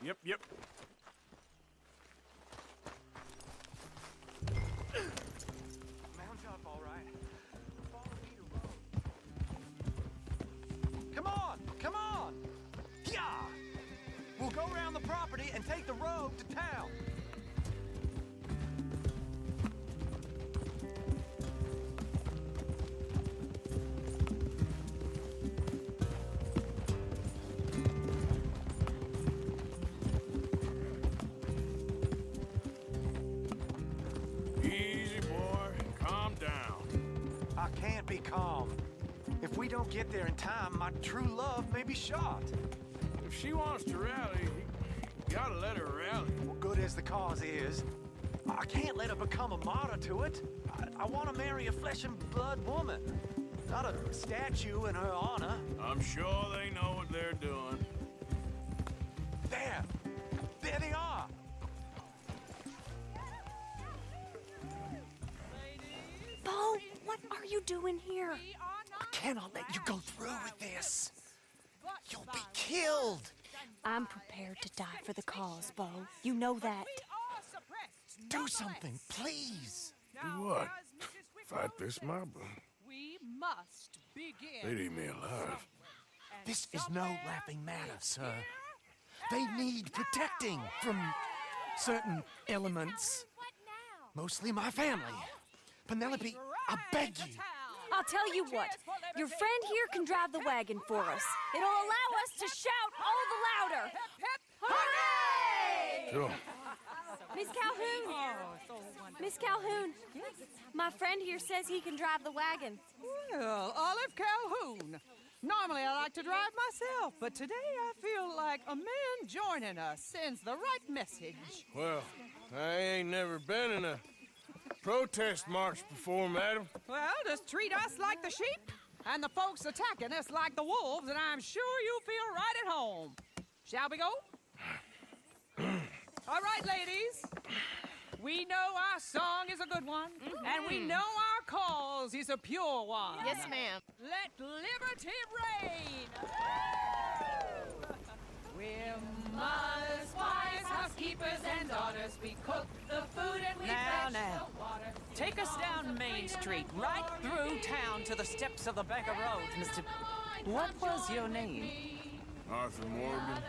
Yep. Mount up, all right. Follow me to road. Come on! Yeah! We'll go around the property and take the road to town. Easy, boy. Calm down. I can't be calm. If we don't get there in time, my true love may be shot. If she wants to rally, you gotta let her rally. Well, good as the cause is, I can't let her become a martyr to it. I want to marry a flesh and blood woman, not a statue in her honor. I'm sure they know what they're doing. There they are. Bo, what are you doing here? I cannot let you go through with this. You'll be killed. I'm prepared to die for the cause, Bo. You know that. Do something, please. Do what? Fight this mob? We must begin. They'd eat me alive. This is no laughing matter, sir. They need protecting from certain elements. Mostly my family. Penelope, I beg you. I'll tell you what. Your friend here can drive the wagon for us. It'll allow us to shout all the louder. Hooray! Sure. Miss Calhoun! Miss Calhoun! My friend here says he can drive the wagon. Well, Olive Calhoun. Normally I like to drive myself, but today I feel like a man joining us sends the right message. Well, I ain't never been in a protest march before, madam. Well, just treat us like the sheep, and the folks attacking us like the wolves, and I'm sure you'll feel right at home. Shall we go? All right, ladies. We know our song is a good one, and we know our cause is a pure one. Yes, ma'am. Let liberty reign! We're mothers, wives, housekeepers, and daughters. We cook the food and we fetch the water. Take us down Main Street, right through town to the steps of the Banker Road, Mr. What was your name? Arthur Morgan.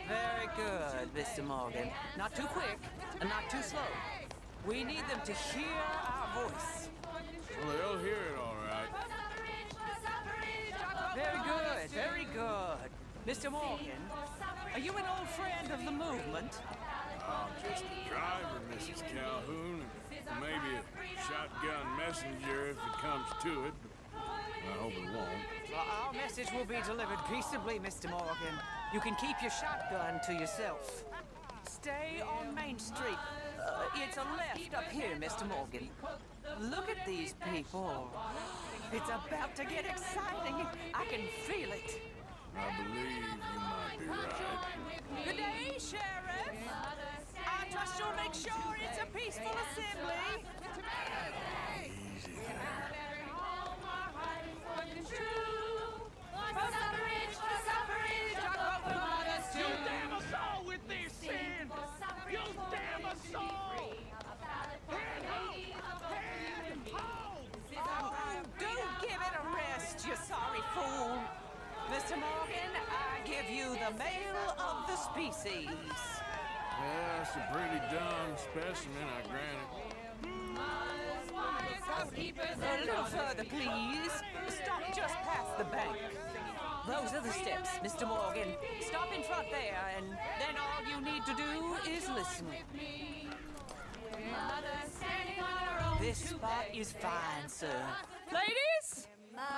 Very good, Mr. Morgan. Not too quick, and not too slow. We need them to hear our voice. Well, they'll hear it all right. Very good, very good. Mr. Morgan, are you an old friend of the movement? I'm just a driver, Mrs. Calhoun, and maybe a shotgun messenger if it comes to it, but I hope it won't. Well, our message will be delivered peaceably, Mr. Morgan. You can keep your shotgun to yourself. Stay on Main Street. It's a left up here, Mr. Morgan. Look at these people. It's about to get exciting. I can feel it. I believe you might be right. Good day, Sheriff. I trust you'll make sure it's a peaceful assembly. Easy there. You damn us all with this sin! You damn us all! Don't give it a rest, you sorry fool. Mr. Morgan, I give you the male of the species. Yeah, that's a pretty dumb specimen, I grant it. A little further, please. Stop just past the bank. Those are the steps, Mr. Morgan. Stop in front there, and then all you need to do is listen. This spot is fine, sir. Ladies,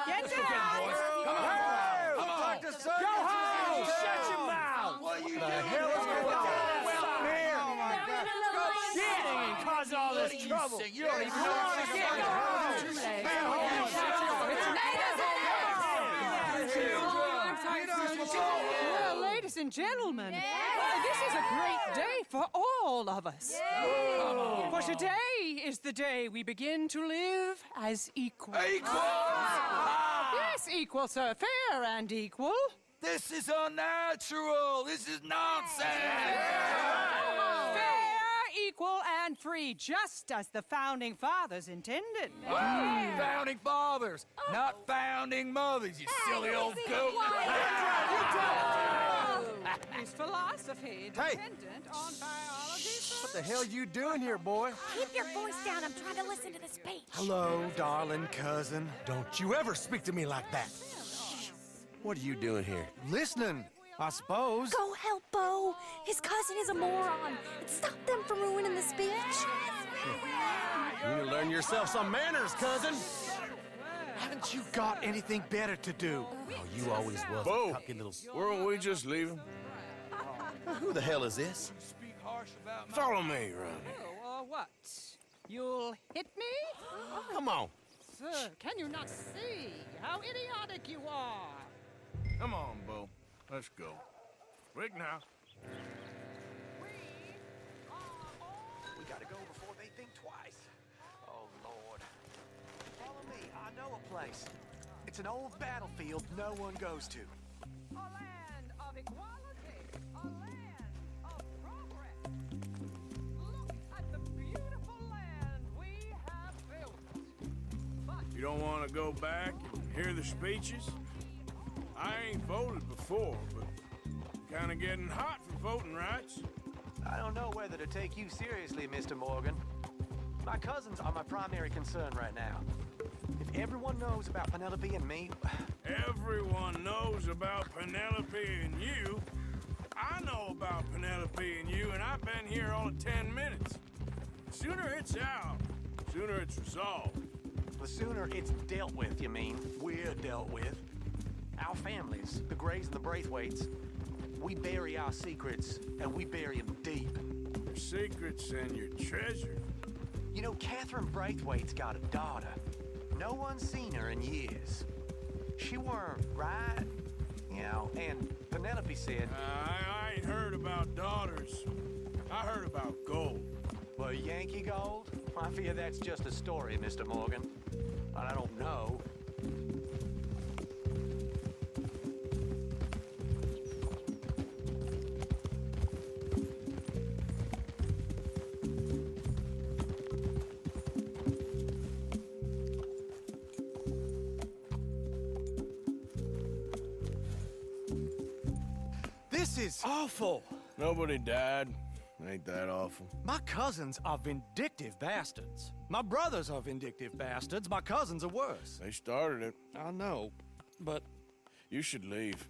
get down! Come on! Go home! Shut your mouth! What are you doing? The hell is going on here? Oh my God! Shit! And cause all this trouble. You don't even Well, ladies and gentlemen, this is a great day for all of us. For today is the day we begin to live as equals. Equal! Yes, equal, sir. Fair and equal. This is unnatural! This is nonsense! Fair, equal, and free, just as the Founding Fathers intended. Founding fathers, not founding mothers, you silly old goat! Is philosophy dependent on biology? What the hell you doing here, boy? Keep your voice down. I'm trying to listen to the speech. Hello, darling cousin. Don't you ever speak to me like that. What are you doing here? Listening, I suppose. Go help Bo. His cousin is a moron. Stop them from ruining the speech. You need to learn yourself some manners, cousin. Haven't you got anything better to do? Oh, you always was Bo, a cocky little... weren't we just leaving? Who the hell is this? Follow me around here. Oh, what? You'll hit me? Come on. Sir, can you not see how idiotic you are? Come on, Bo. Let's go. Quick now. We gotta go before they think twice. Oh, Lord. Follow me. I know a place. It's an old battlefield no one goes to. A land of equality, a land of progress. Look at the beautiful land we have built. You don't want to go back and hear the speeches? I ain't voted before, but kind of getting hot for voting rights. I don't know whether to take you seriously, Mr. Morgan. My cousins are my primary concern right now. If everyone knows about Penelope and me... Everyone knows about Penelope and you. I know about Penelope and you, and I've been here all of 10 minutes. Sooner it's out, sooner it's resolved. The sooner it's dealt with, you mean, we're dealt with. Our families, the Grays and the Braithwaites, we bury our secrets, and we bury them deep. Your secrets and your treasure. You know, Catherine Braithwaite's got a daughter. No one's seen her in years. She weren't right, you know, and Penelope said... I ain't heard about daughters. I heard about gold. Well, Yankee gold? I fear that's just a story, Mr. Morgan. But I don't know. This is awful. Nobody died. Ain't that awful? My cousins are vindictive bastards. My brothers are vindictive bastards. My cousins are worse. They started it. I know, but You should leave.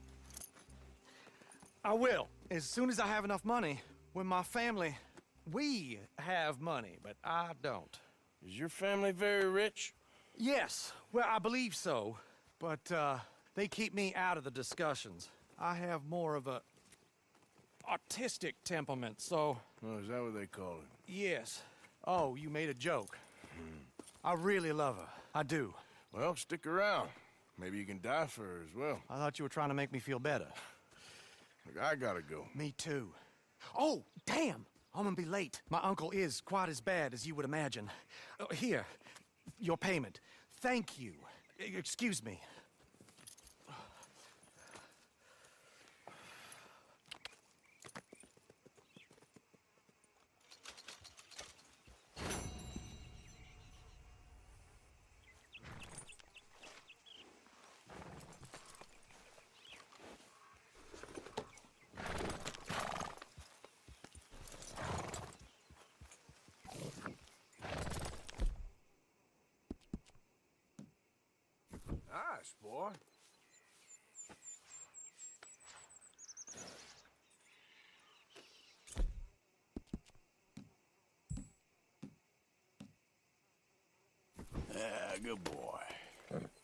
I will. As soon as I have enough money. When my family... We have money, but I don't. Is your family very rich? Yes, well, I believe so. But, they keep me out of the discussions. I have more of a... artistic temperament, so... Oh, is that what they call it? Yes. Oh, you made a joke. I really love her. I do. Well, stick around. Maybe you can die for her as well. I thought you were trying to make me feel better. Look, I gotta go. Me too. Oh, damn! I'm gonna be late. My uncle is quite as bad as you would imagine. Here, your payment. Thank you. Excuse me. Nice, boy. Yeah, good boy. Yeah, boy.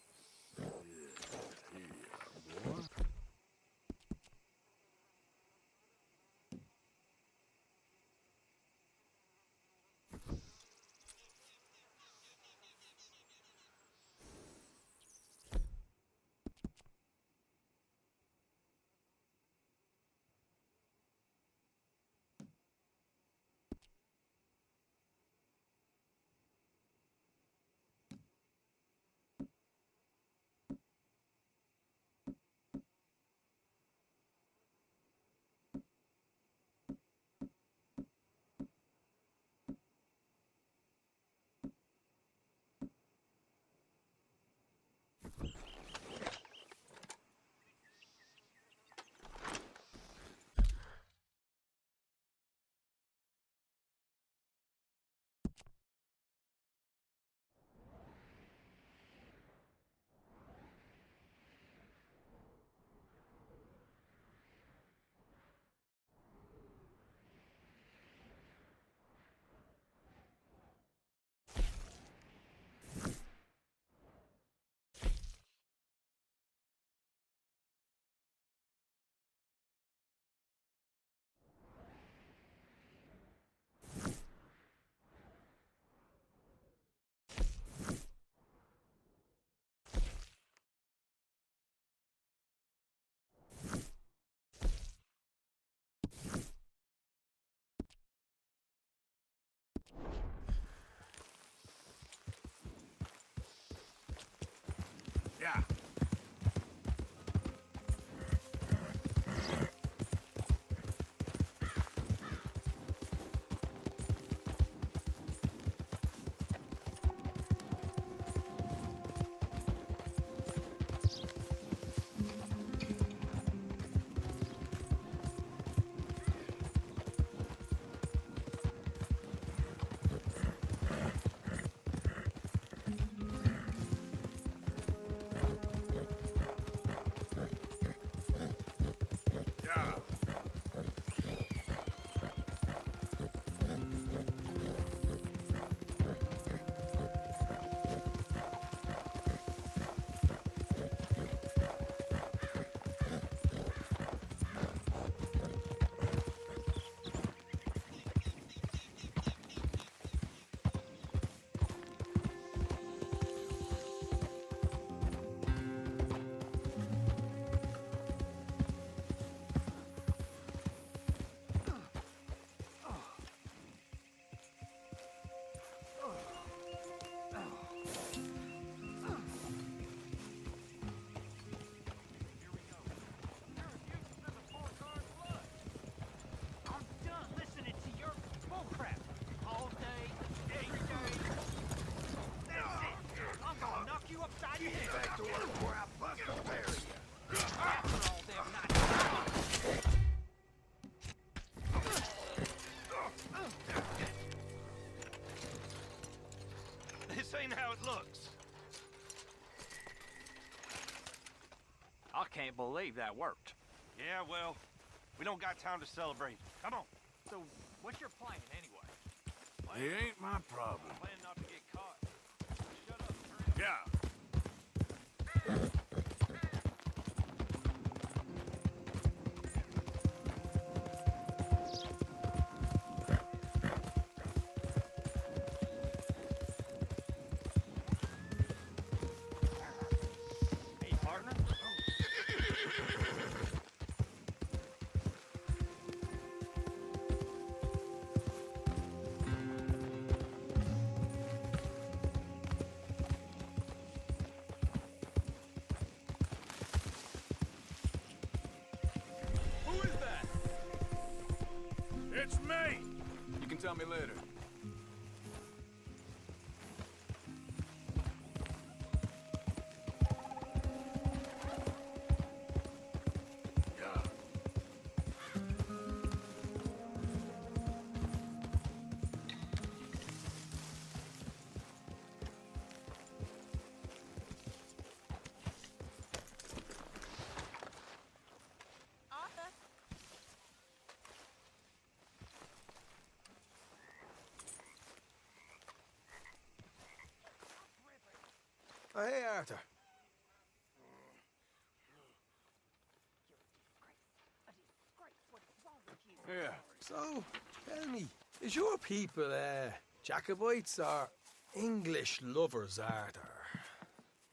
can't believe that worked. Yeah, well, we don't got time to celebrate. Come on. So, what's your plan anyway? It ain't my problem. Plan not to get caught. Shut up, Yeah. Hey, partner. Who is that? It's me! You can tell me later. Yeah. Oh, hey, Arthur. Yeah. So, tell me, is your people, Jacobites or English lovers, Arthur?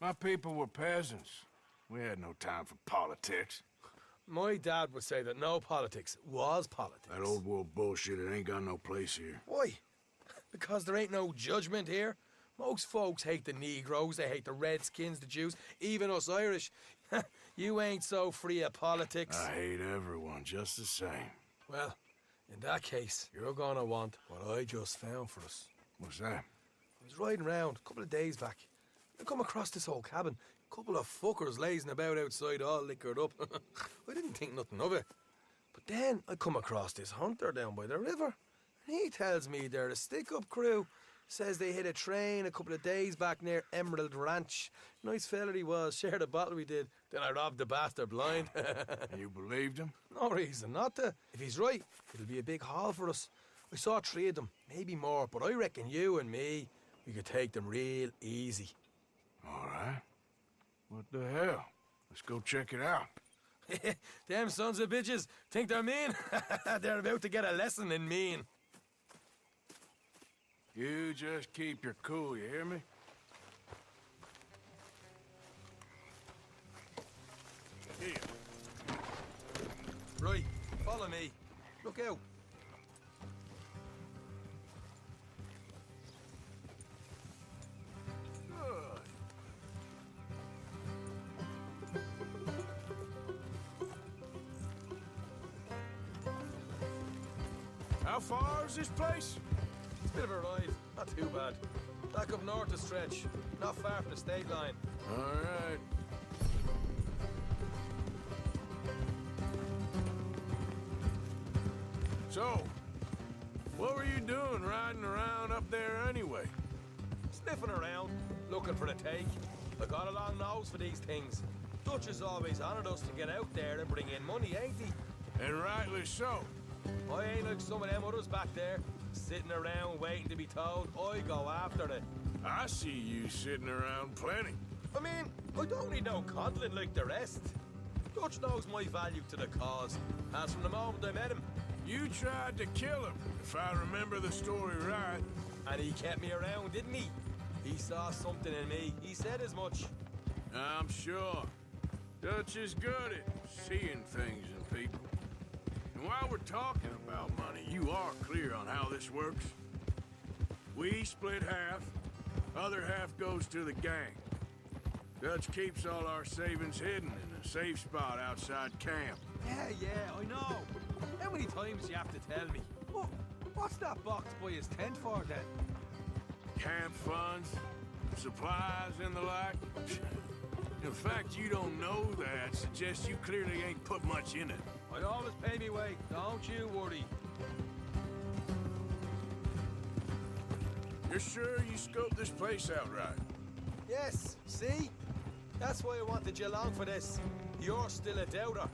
My people were peasants. We had no time for politics. My dad would say that no politics was politics. That old world bullshit, it ain't got no place here. Why? Because there ain't no judgment here. Most folks hate the Negroes, they hate the Redskins, the Jews, even us Irish. You ain't so free of politics. I hate everyone just the same. Well, in that case, you're gonna want what I just found for us. What's that? I was riding around a couple of days back. I come across this old cabin. A couple of fuckers lazing about outside all liquored up. I didn't think nothing of it. But then I come across this hunter down by the river. And he tells me they're a stick-up crew. Says they hit a train a couple of days back near Emerald Ranch. Nice fella he was, shared a bottle we did. Then I robbed the bastard blind. You believed him? No reason not to. If he's right, it'll be a big haul for us. I saw 3 of them, maybe more, but I reckon you and me, we could take them real easy. All right. What the hell? Let's go check it out. Them sons of bitches think they're mean. They're about to get a lesson in mean. You just keep your cool, you hear me? Here. Right, follow me. Look out. Good. How far is this place? It's a bit of a ride, not too bad. Back up north a stretch, not far from the state line. All right. So, what were you doing riding around up there anyway? Sniffing around, looking for the take. I got a long nose for these things. Dutch has always honoured us to get out there and bring in money, ain't he? And rightly so. I ain't like some of them others back there, sitting around waiting to be told. I go after it. I see you sitting around plenty. I mean, I don't need no coddling like the rest. Dutch knows my value to the cause, as from the moment I met him. You tried to kill him, if I remember the story right. And he kept me around, didn't he? He saw something in me. He said as much. I'm sure. Dutch is good at seeing things in people. And while we're talking about money, you are clear on how this works? We split half, other half goes to the gang. Dutch keeps all our savings hidden in a safe spot outside camp. Yeah, I know. How many times do you have to tell me? What's that box by his tent for, then? Camp funds, supplies, and the like. The fact you don't know that suggests you clearly ain't put much in it. I always pay me way, don't you worry. You're sure you scoped this place out right? Yes, see? That's why I wanted you along for this. You're still a doubter.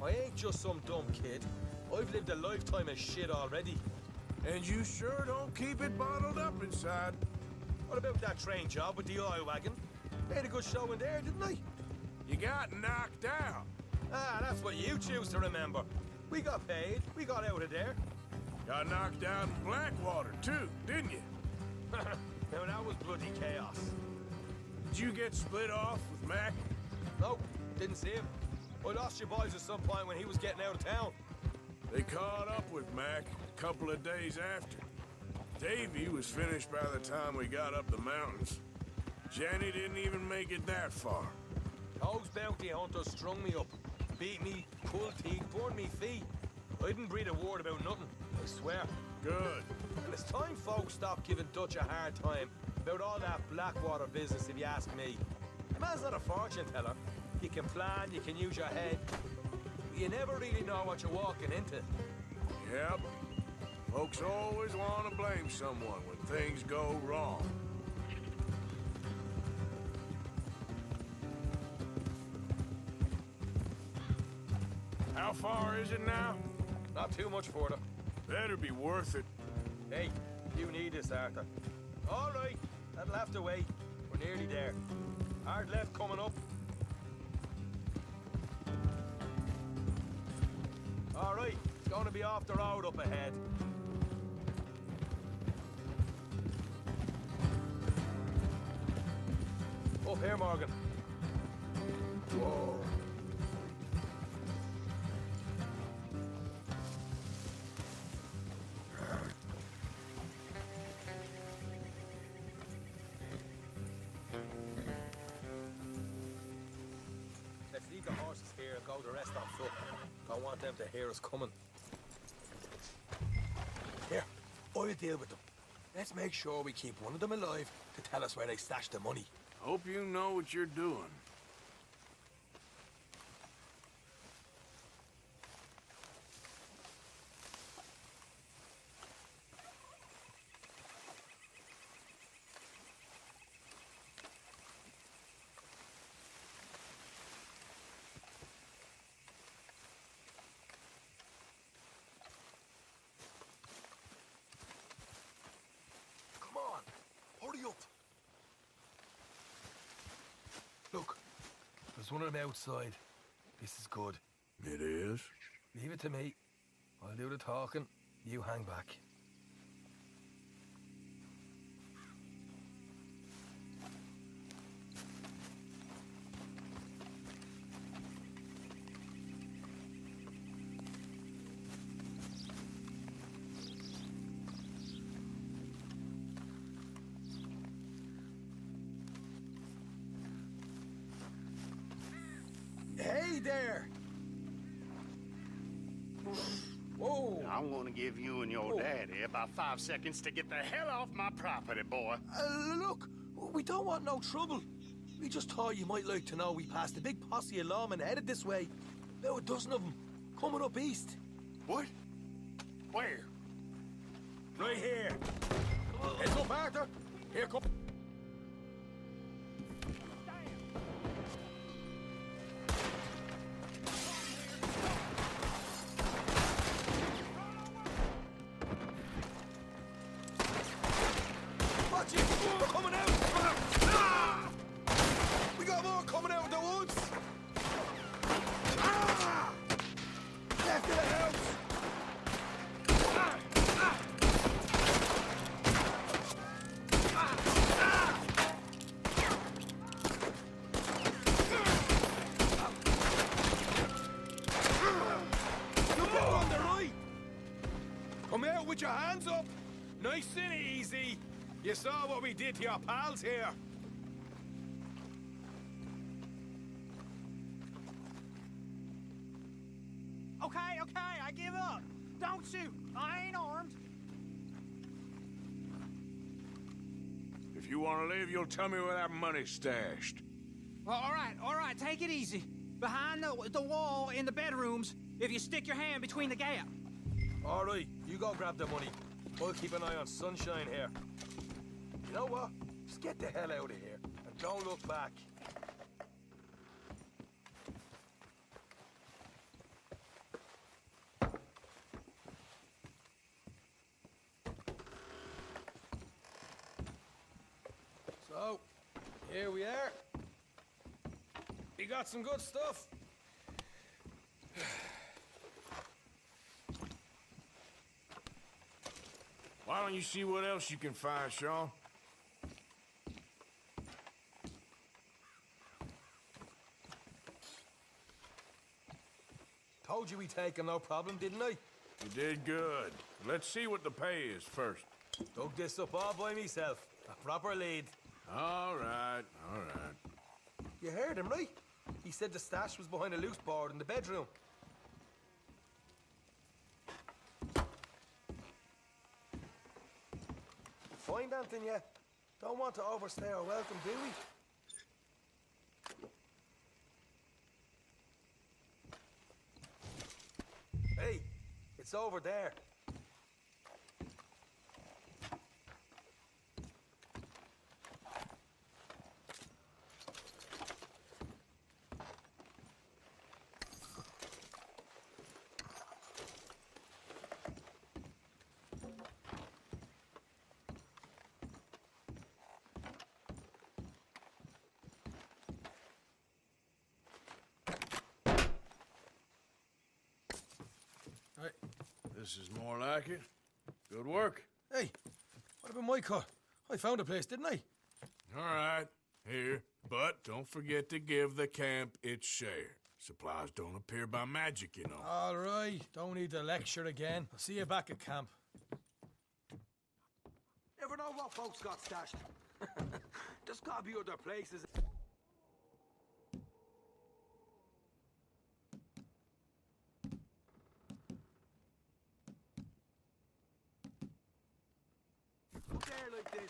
I ain't just some dumb kid. I've lived a lifetime of shit already. And you sure don't keep it bottled up inside. What about that train job with the oil wagon? Made a good show in there, didn't I? You got knocked out. Ah, that's what you choose to remember. We got paid. We got out of there. Got knocked out in Blackwater, too, didn't you? Now, that was bloody chaos. Did you get split off with Mac? No, didn't see him. I lost your boys at some point when he was getting out of town. They caught up with Mac a couple of days after. Davy was finished by the time we got up the mountains. Jenny didn't even make it that far. Those bounty hunters strung me up. Beat me, pulled teeth, burned me feet. I didn't breathe a word about nothing, I swear. Good. And it's time folks stop giving Dutch a hard time about all that Blackwater business, if you ask me. The man's not a fortune teller. You can plan, you can use your head. But you never really know what you're walking into. Yep. Folks always want to blame someone when things go wrong. How far is it now? Not too much further. Better be worth it. Hey, you need this, Arthur. All right, that'll have to wait. We're nearly there. Hard left coming up. All right, it's going to be off the road up ahead. Up here, Morgan. Whoa. Let's leave the horses here and go the rest on foot. Don't want them to hear us coming. Here, I'll deal with them. Let's make sure we keep one of them alive to tell us where they stashed the money. Hope you know what you're doing. Come on, hurry up. Look, there's one of them outside. This is good. It is? Leave it to me. I'll do the talking. You hang back. Hey there! Whoa! I'm gonna give you and your daddy about 5 seconds to get the hell off my property, boy. Look, we don't want no trouble. We just thought you might like to know we passed a big posse of lawmen headed this way. About a dozen of them, coming up east. What? Where? Right here. Heads up, Arthur. Here come... Watch it! We're coming out! Ah! We got more coming out of the woods! Ah! Left of the house! Ah! Ah! Ah! Ah! Look out on the right! Come out with your hands up! Nice and easy! You saw what we did to your pals here. Okay, I give up. Don't shoot. I ain't armed. If you want to leave, you'll tell me where that money's stashed. Well, all right, take it easy. Behind the wall in the bedrooms, if you stick your hand between the gap. All right, you go grab the money. We'll keep an eye on Sunshine here. You know what? Just get the hell out of here and don't look back. got some good stuff. Why don't you see what else you can find, Sean? Told you we'd take him, no problem, didn't I? You did good. Let's see what the pay is first. Dug this up all by myself. A proper lead. All right, all right. You heard him, right? He said the stash was behind a loose board in the bedroom. Find anything yet? Don't want to overstay our welcome, do we? Hey, it's over there. Hey, this is more like it. Good work. Hey, what about my car? I found a place, didn't I? All right, here. But don't forget to give the camp its share. Supplies don't appear by magic, you know. All right, don't need to lecture again. I'll see you back at camp. Never know what folks got stashed. There's gotta be other places. Up there like this.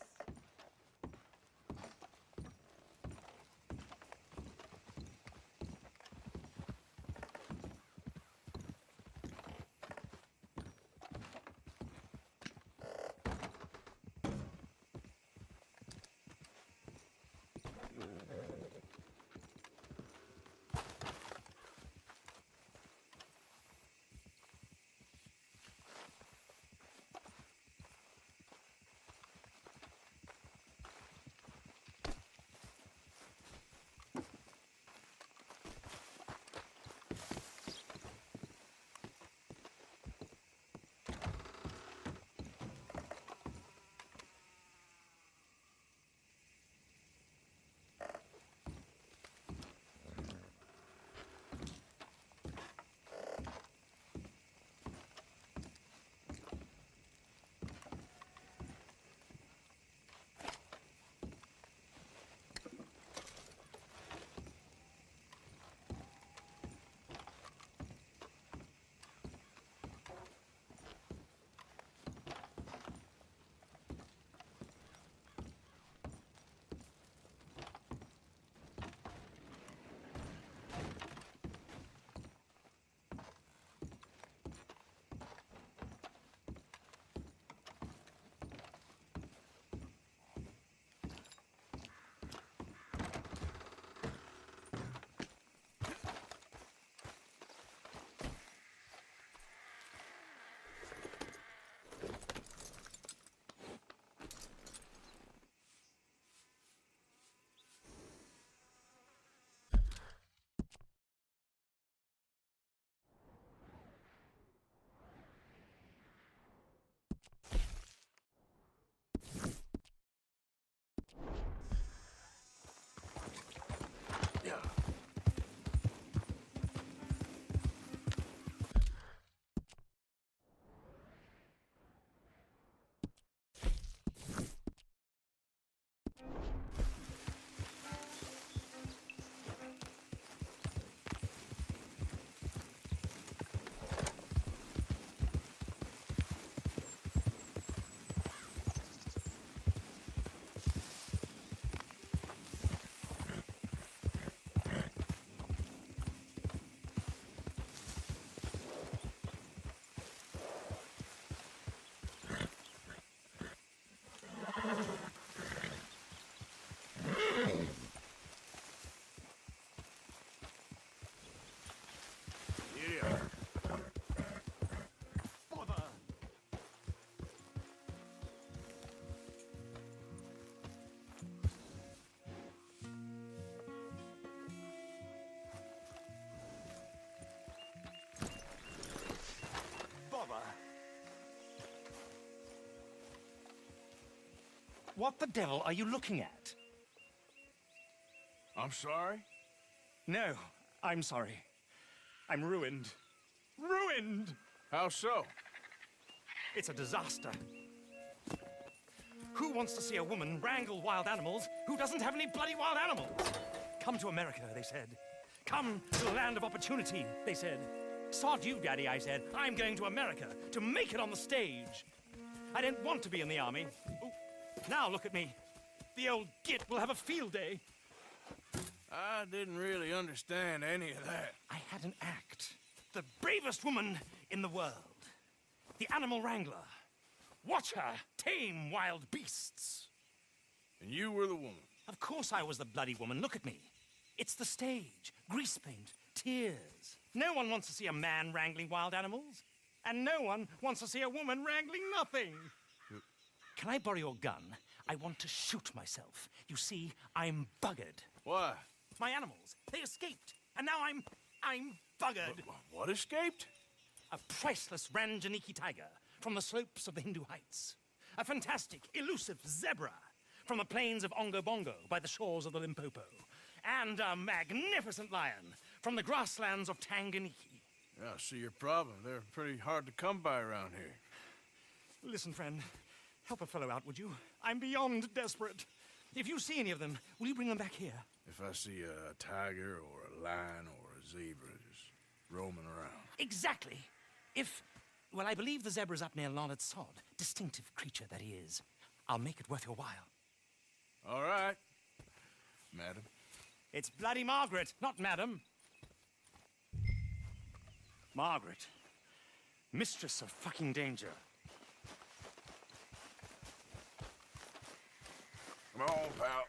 What the devil are you looking at? I'm sorry? No, I'm sorry. I'm ruined. Ruined! How so? It's a disaster. Who wants to see a woman wrangle wild animals who doesn't have any bloody wild animals? Come to America, they said. Come to the land of opportunity, they said. Sod you, Daddy, I said. I'm going to America to make it on the stage. I don't want to be in the army. Ooh, now look at me. The old git will have a field day. I didn't really understand any of that. I had an act. The bravest woman in the world. The animal wrangler. Watch her tame wild beasts. And you were the woman? Of course I was the bloody woman. Look at me. It's the stage. Grease paint. Tears. No one wants to see a man wrangling wild animals. And no one wants to see a woman wrangling nothing. Can I borrow your gun? I want to shoot myself. You see, I'm buggered. Why? My animals, they escaped. And now I'm buggered. What escaped? A priceless Ranjaniki tiger from the slopes of the Hindu Heights. A fantastic, elusive zebra from the plains of Ongo Bongo by the shores of the Limpopo. And a magnificent lion from the grasslands of Tanganyika. Yeah, I see your problem. They're pretty hard to come by around here. Listen, friend, help a fellow out, would you? I'm beyond desperate. If you see any of them, will you bring them back here? If I see a tiger or a lion or a zebra just roaming around. Exactly. Well, I believe the zebra's up near Larned Sod. Distinctive creature that he is. I'll make it worth your while. All right, madam. It's bloody Margaret, not madam. Margaret. Mistress of fucking danger. Come on, pal.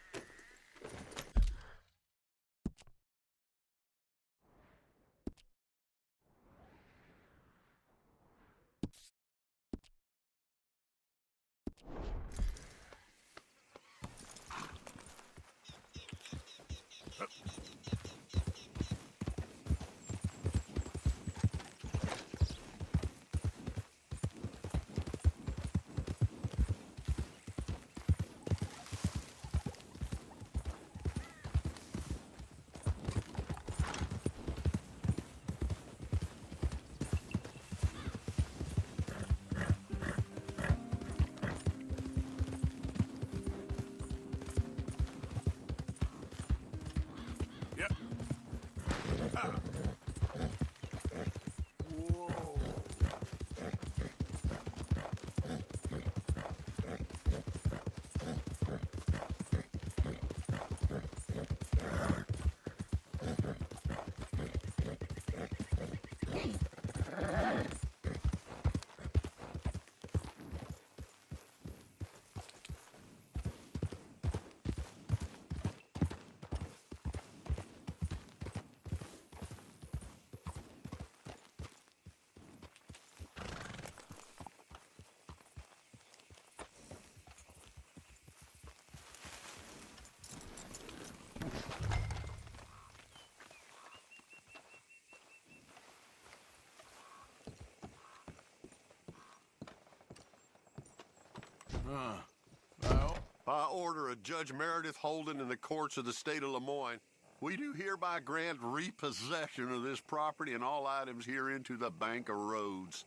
Well, by order of Judge Meredith Holden in the courts of the state of Lemoyne, we do hereby grant repossession of this property and all items herein to the Bank of Roads.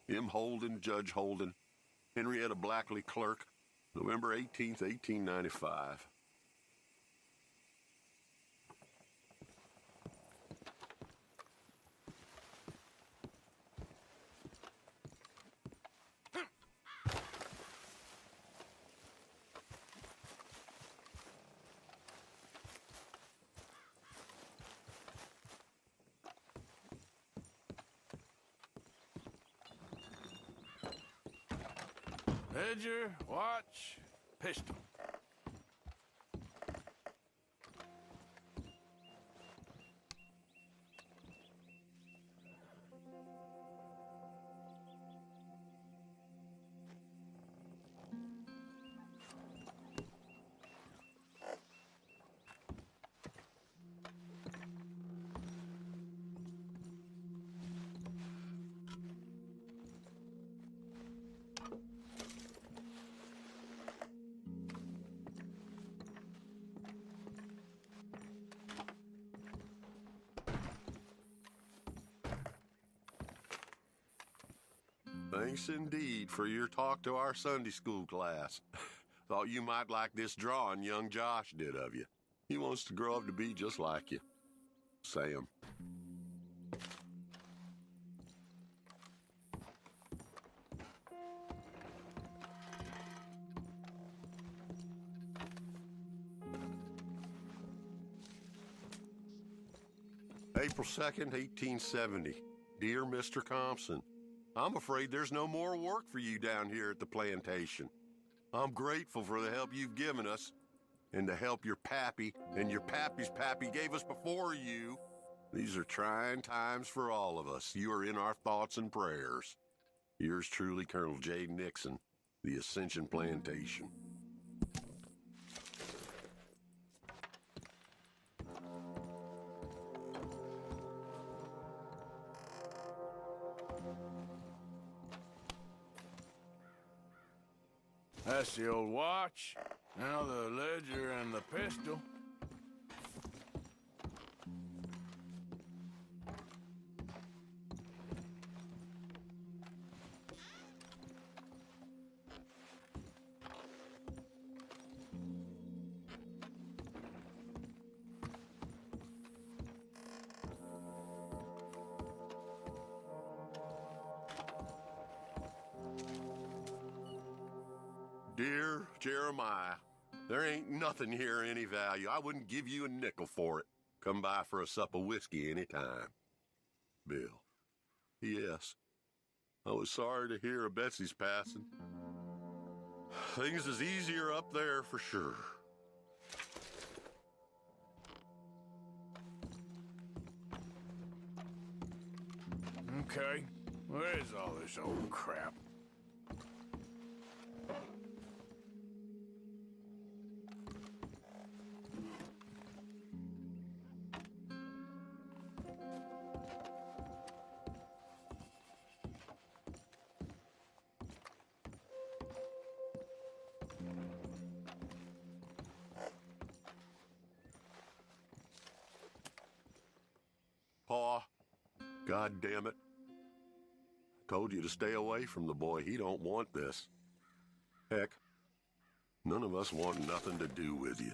M. Holden, Judge Holden, Henrietta Blackley, Clerk, November 18th, 1895. Ledger, watch, pistol. Thanks indeed for your talk to our Sunday school class. Thought you might like this drawing young Josh did of you. He wants to grow up to be just like you. Sam. April 2nd, 1870. Dear Mr. Compson, I'm afraid there's no more work for you down here at the plantation. I'm grateful for the help you've given us, and the help your pappy and your pappy's pappy gave us before you. These are trying times for all of us. You are in our thoughts and prayers. Yours truly, Colonel J. Nixon, the Ascension Plantation. That's the old watch. Now the ledger and the pistol. Dear Jeremiah, there ain't nothing here of any value. I wouldn't give you a nickel for it. Come by for a sup of whiskey any time. Bill. P.S. I was sorry to hear of Betsy's passing. Things is easier up there for sure. Okay, where's all this old crap? Pa, God damn it. Told you to stay away from the boy. He don't want this. Heck, none of us want nothing to do with you.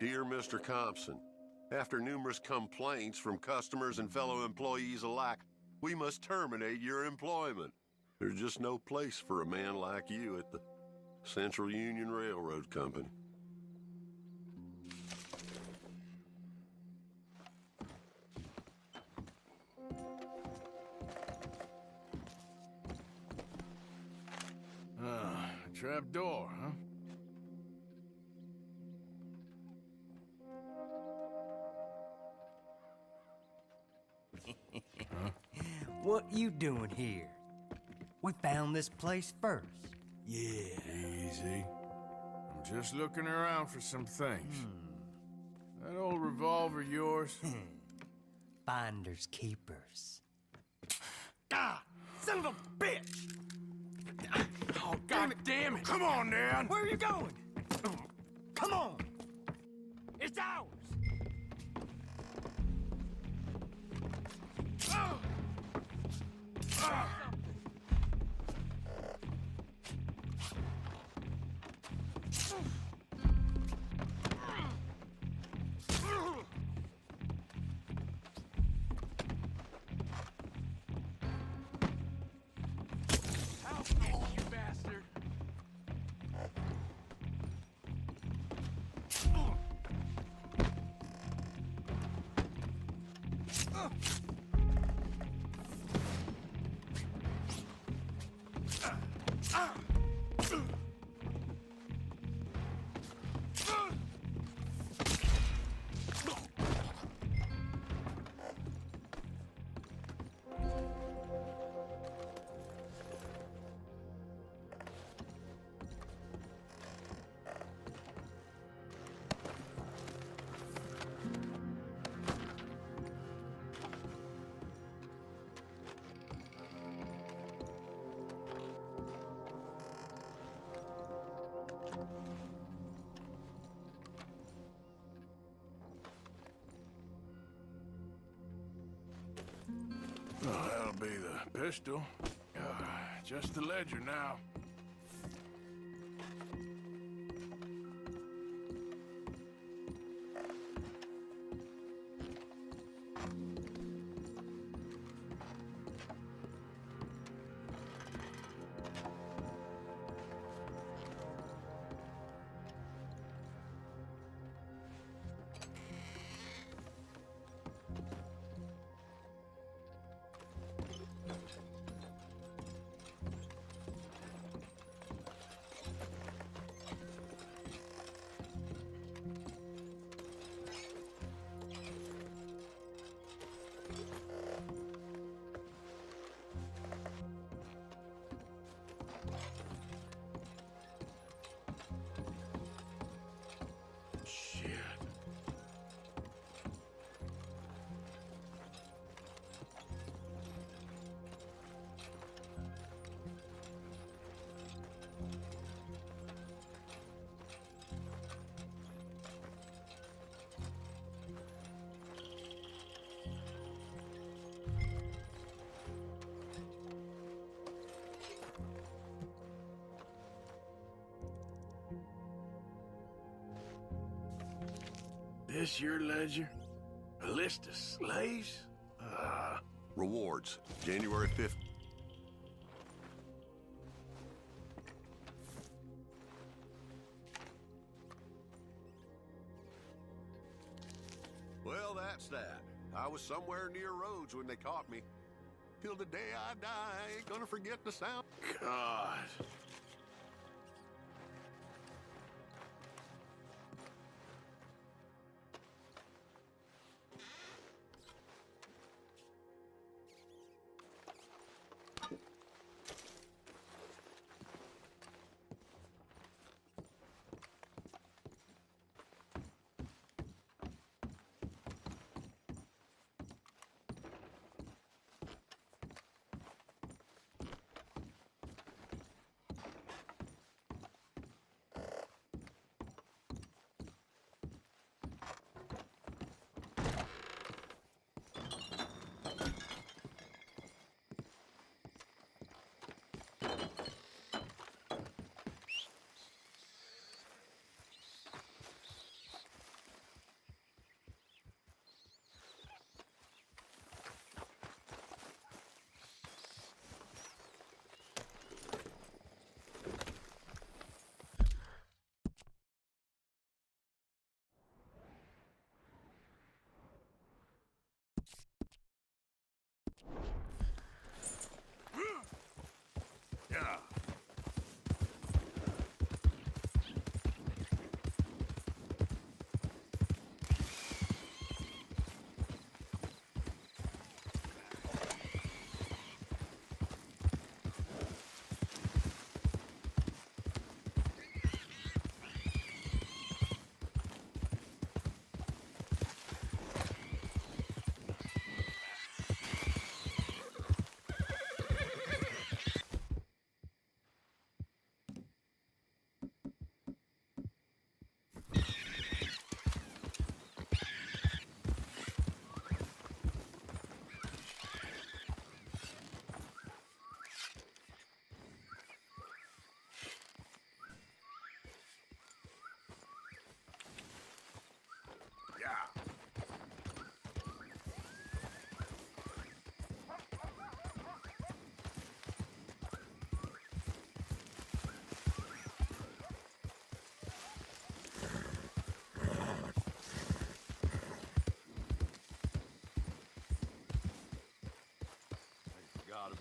Dear Mr. Compson, after numerous complaints from customers and fellow employees alike, we must terminate your employment. There's just no place for a man like you at the Central Union Railroad Company. Trap door, huh? What you doing here? We found this place first. Yeah. Easy. I'm just looking around for some things. That old revolver yours? Finders keepers. Ah! Son of a bitch! Oh, God damn it! Come on, Dan! Where are you going? Come on! It's ours! You bastard! That'll be the pistol. Just the ledger now. This your ledger? A list of slaves? Rewards, January 5th. Well, that's that. I was somewhere near Rhodes when they caught me. Till the day I die, I ain't gonna forget the sound. God.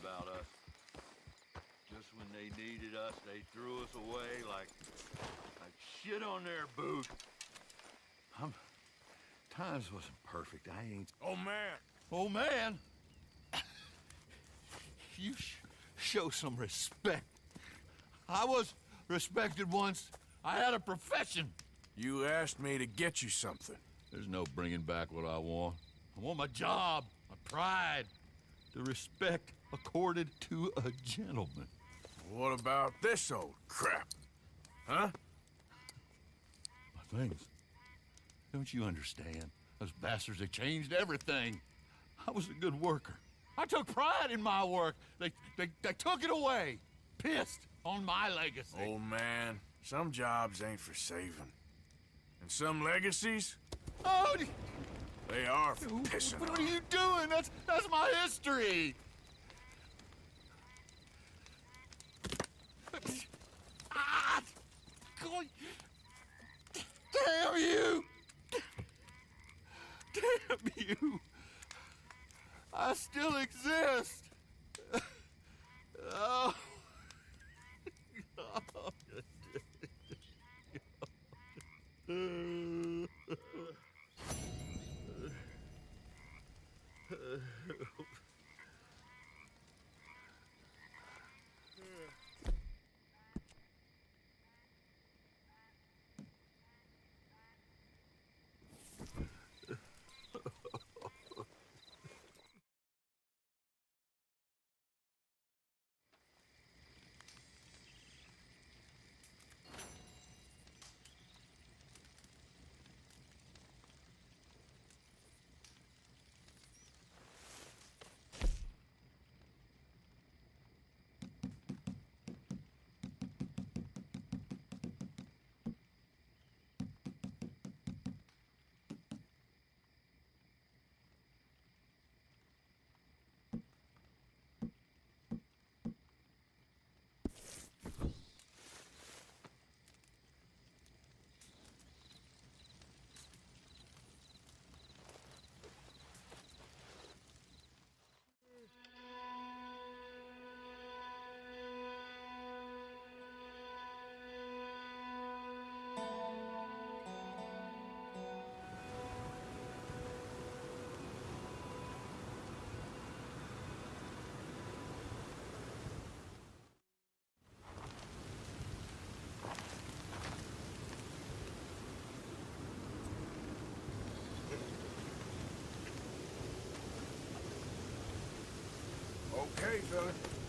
About us. Just when they needed us, they threw us away like shit on their boot. Times wasn't perfect. I ain't. Oh, man. Oh, man. You show some respect. I was respected once. I had a profession. You asked me to get you something. There's no bringing back what I want. I want my job, my pride, the respect accorded to a gentleman. What about this old crap? Huh? My things. Don't you understand? Those bastards have changed everything. I was a good worker. I took pride in my work. They took it away. Pissed on my legacy. Oh, man. Some jobs ain't for saving. And some legacies, Oh, they are for pissing what on. are you doing? That's my history. Ah! God. Damn you! Damn you! I still exist. Oh. Okay, fella.